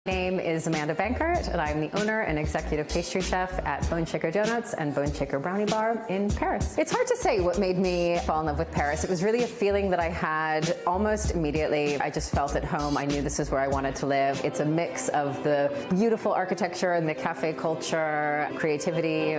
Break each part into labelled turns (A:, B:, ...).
A: My name is Amanda Bankert, and I'm the owner and executive pastry chef at Boneshaker Donuts and Boneshaker Brownie Bar in Paris. It's hard to say what made me fall in love with Paris. It was really a feeling that I had almost immediately. I just felt at home. I knew this is where I wanted to live. It's a mix of the beautiful architecture and the cafe culture, creativity.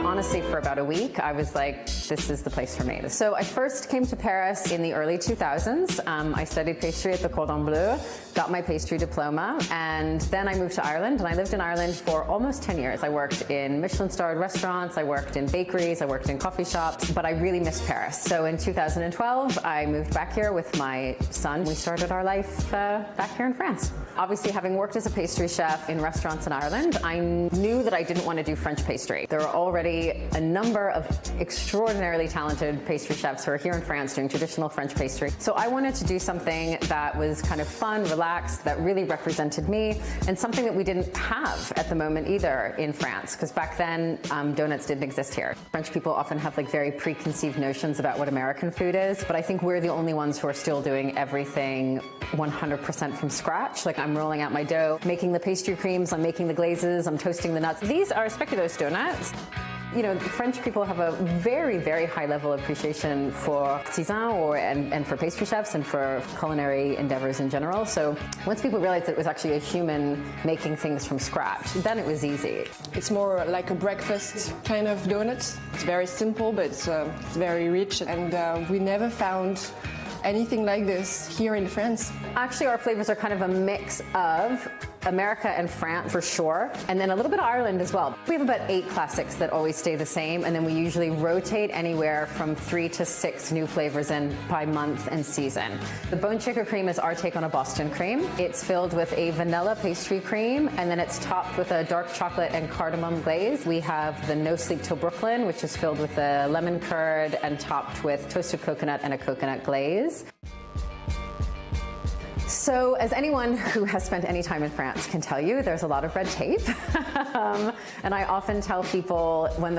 A: Honestly, for about a week, I was like, this is the place for me. So I first came to Paris in the early 2000s. I studied pastry at the Cordon Bleu, got my pastry diploma, and then I moved to Ireland, and I lived in Ireland for almost 10 years. I worked in Michelin-starred restaurants, I worked in bakeries, I worked in coffee shops, but I really missed Paris. So in 2012, I moved back here with my son. We started our life back here in France. Obviously, having worked as a pastry chef in restaurants in Ireland, I knew that I didn't want to do French pastry. There are already a number of extraordinarily talented pastry chefs who are here in France doing traditional French pastry. So I wanted to do something that was kind of fun, relaxed, that really represented me, and something that we didn't have at the moment either in France, because back then donuts didn't exist here. French people often have like very preconceived notions about what American food is, but I think we're the only ones who are still doing everything 100% from scratch. Like, I'm rolling out my dough, making the pastry creams, I'm making the glazes, I'm toasting the nuts. These are speculoos donuts. You know, French people have a very, very high level of appreciation for artisans and for pastry chefs and for culinary endeavors in general. So once people realized that it was actually a human making things from scratch, then it was easy.
B: It's more like a breakfast kind of donut. It's very simple, but it's very rich, and we never found anything like this here in France.
A: Actually, our flavors are kind of a mix of America and France for sure, and then a little bit of Ireland as well. We have about 8 classics that always stay the same, and then we usually rotate anywhere from 3 to 6 new flavors in by month and season. The Boneshaker cream is our take on a Boston cream. It's filled with a vanilla pastry cream, and then it's topped with a dark chocolate and cardamom glaze. We have the No Sleep Till Brooklyn, which is filled with a lemon curd and topped with toasted coconut and a coconut glaze. So, as anyone who has spent any time in France can tell you, there's a lot of red tape. And I often tell people when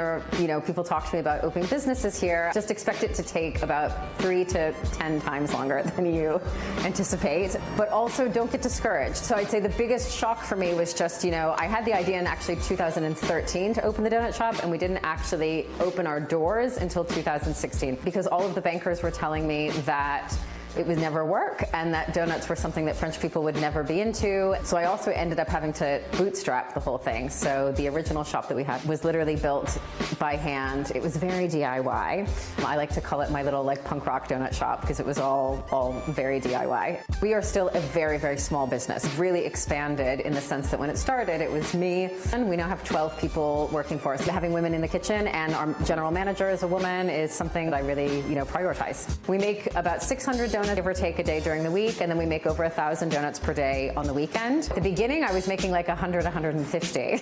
A: people talk to me about opening businesses here, just expect it to take about 3 to 10 times longer than you anticipate, but also don't get discouraged. So I'd say the biggest shock for me was just, I had the idea in actually 2013 to open the donut shop, and we didn't actually open our doors until 2016 because all of the bankers were telling me that it would never work and that donuts were something that French people would never be into. So I also ended up having to bootstrap the whole thing. So the original shop that we had was literally built by hand. It was very DIY. I like to call it my little punk rock donut shop because it was all very DIY. We are still a very, very small business. Really expanded in the sense that when it started, it was me, and we now have 12 people working for us. Having women in the kitchen and our general manager is a woman is something that I really, prioritize. We make about 600 donuts, give or take, a day during the week, and then we make over 1,000 donuts per day on the weekend. At the beginning, I was making like 100, 150.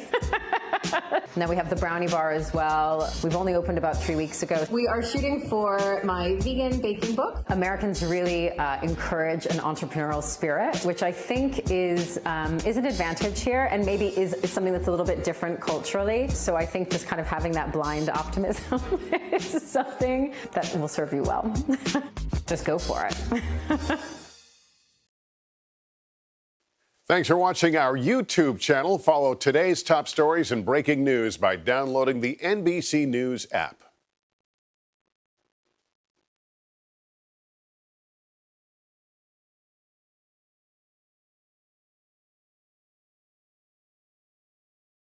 A: And then we have the brownie bar as well. We've only opened about 3 weeks ago. We are shooting for my vegan baking book. Americans really encourage an entrepreneurial spirit, which I think is an advantage here, and maybe is something that's a little bit different culturally. So I think just kind of having that blind optimism is something that will serve you well. Just go for it.
C: Thanks for watching our YouTube channel. Follow today's top stories and breaking news by downloading the NBC News app.